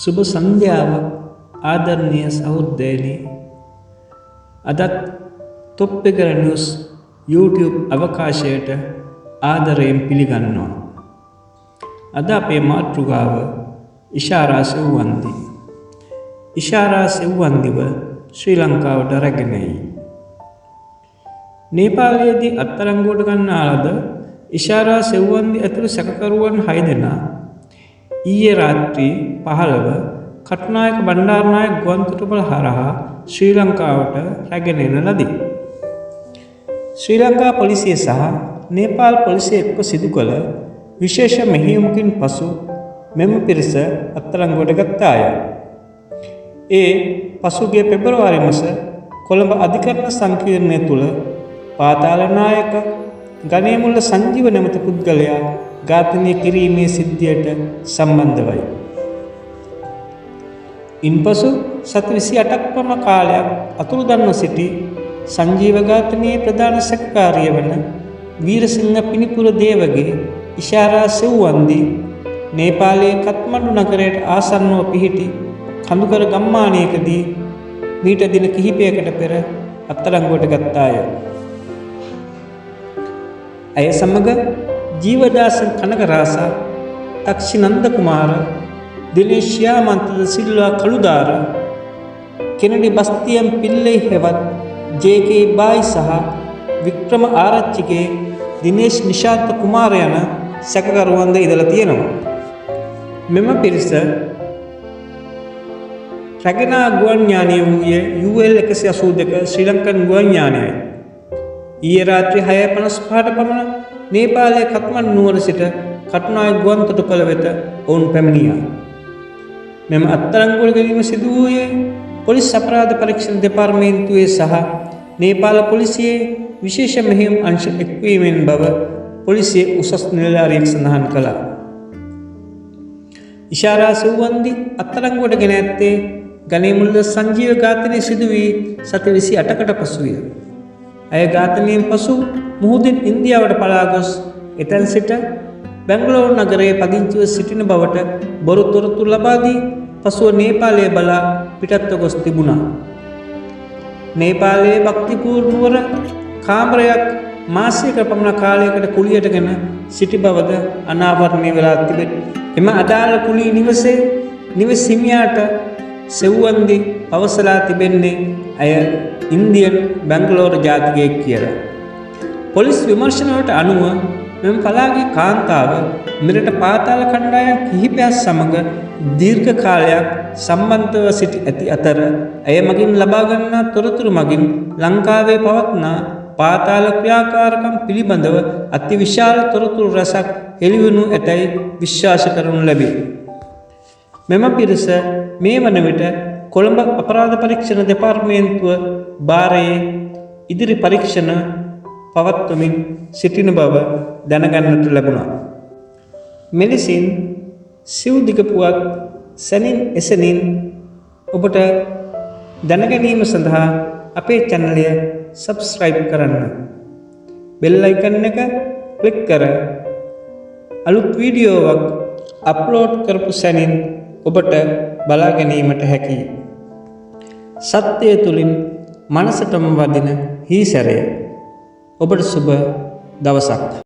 සුබ සන්ධ්‍යාවක් ආදරණීය සහෝදරයනි. අදත් තොප්පෙකර නිවුස් YouTube අවකාශයට ආදරයෙන් පිළිගන්නවා. අද අපේ මාතෘකාව ඉෂාරා සෙව්වන්දි. ඉෂාරා සෙව්වන්දිව ශ්‍රී ලංකාවට රැගෙනයි. නේපාලයේදී අත්අඩංගුවට ගන්නා ලද ඉෂාරා සෙව්වන්දි ඇතුළු සැකකරුවන් 6 දෙනා ඊයේ රාත්‍රී 15 කටුනායක බණ්ඩාරනායක ගුවන්තොටුපළ හරහා ශ්‍රී ලංකාවට රැගෙන එන ලදී. ශ්‍රී ලංකා පොලිසිය සහ නේපාල් පොලිසිය එක්ව සිදු කළ විශේෂ මෙහෙයුමකින් පසු මෙම පිරිස අත්අඩංගුවට ගත්තාය. ඒ පසුගිය පෙබරවාරි මාස කොළඹ අධිකරණ සංකීර්ණය තුළ පාතාලනායක ගණේමුල්ල සංජීව නැමැති පුද්ගලයා ඝාතනය කිරීමේ සිද්ධියට සම්බන්ධවයි. ඉන්පසු සති 28ක් පමණ කාලයක් අතුරුදන්ව සිටි සංජීව ඝාතනයේ ප්‍රධාන සැකකාරිය වන වීරසිංහ පිනිපුර දේවගේ ඉෂාරා සෙව්වන්දි නේපාලයේ කත්මණ්ඩු නගරයට ආසන්නව පිහිටි කඳුකර ගම්මානයකදී මීට දින කිහිපයකට පෙර අත්අඩංගුවට ගත්තාය. ඇය සමග ජීවදාස කනකරාසා, තක්ෂි නන්ද කුමාර, දිනේෂ් යාමන්ත සිල්වා කළුදාර, කෙනඩි බස්තියම් පිල්ලේ හෙවත් ජේ.කේ. බායි සහ වික්‍රම ආරච්චිගේ දිනේෂ් නිශාන්ත කුමාර යන සැකකරුවන්ද ඉඳලා තියෙනවා. මෙම පිරිස රැගෙන ගුවන් යානය වූයේ UL-182 ශ්‍රී ලංකන් ගුවන් යානයයි. ඊයේ රාත්‍රී 6:55ට පමණ නේපාලයේ කත්මණ්ඩු නුවර සිට කටුනායක ගුවන්තොටුපළ වෙත ඔවුන් පැමිණියා. මෙම අත්අඩංගුවට ගැනීම සිදු වූයේ පොලිස් අපරාධ පරීක්ෂණ දෙපාර්තමේන්තුවේ සහ නේපාල පොලිසියේ විශේෂ මෙහෙයුම් අංශ එක්වීමෙන් බව පොලිසිය උසස් නිලධාරියෙක් සඳහන් කළා. ඉෂාරා සෙව්වන්දි අත්අඩංගුවට ගෙන ඇත්තේ ගණේමුල්ල සංජීව ඝාතනය සිදු වී සති 28කට පසුවිය. ඇය ඝාතනයෙන් පසු මුහුදින් ඉන්දියාවට පලා ගොස් එතැන් සිට බැංගලෝර නගරයේ පදිංචිව සිටින බවට බොරු තොරතුරු ලබා දී පසුව නේපාලය බලා පිටත්ව ගොස් තිබුණා. නේපාලයේ බක්තිපූර් නුවර කාමරයක් මාසයක පමණ කාලයකට කුලියටගෙන සිටි බවද අනාවරණය වෙලා තිබේ. එම අදාළ කුලී නිවසේ නිවස් හිමියාට සෙව්වන්දි පවසලා තිබෙන්නේ ඇය ඉන්දියන් බැංගලෝර ජාතිකයෙක් කියලා. පොලිස් විමර්ශනවලට අනුව මෙම පලාගේ කාන්තාව මෙරට පාතාල කණ්ඩායම් කිහිපයක් සමග දීර්ඝ කාලයක් සම්බන්ධව සිටි ඇති අතර ඇය මගින් ලබා ගන්නා තොරතුරු මගින් ලංකාවේ පවත්නා පාතාල ක්‍රියාකාරකම් පිළිබඳව අතිවිශාල තොරතුරු රැසක් හෙළිවනු ඇතැයි විශ්වාස කරනු ලැබේ. මෙම පිරිස මේ වන විට කොළඹ අපරාධ පරීක්ෂණ දෙපාර්තමේන්තුව භාරයේ ඉදිරි පරීක්ෂණ පවත්වමින් සිටින බව දැනගන්නට ලැබුණා. මෙලෙසින් සිව්දිග පුවත් සැනින් එසැනින් ඔබට දැනගැනීම සඳහා අපේ channelය subscribe කරන්න. bell icon එක click කර අලුත් වීඩියෝවක් අප්ලෝඩ් කරපු සැනින් ඔබට බලා ගැනීමට හැකියි. සත්‍යය තුලින් මනසටම වදින හීසැරය. ඔබට සුබ දවසක්.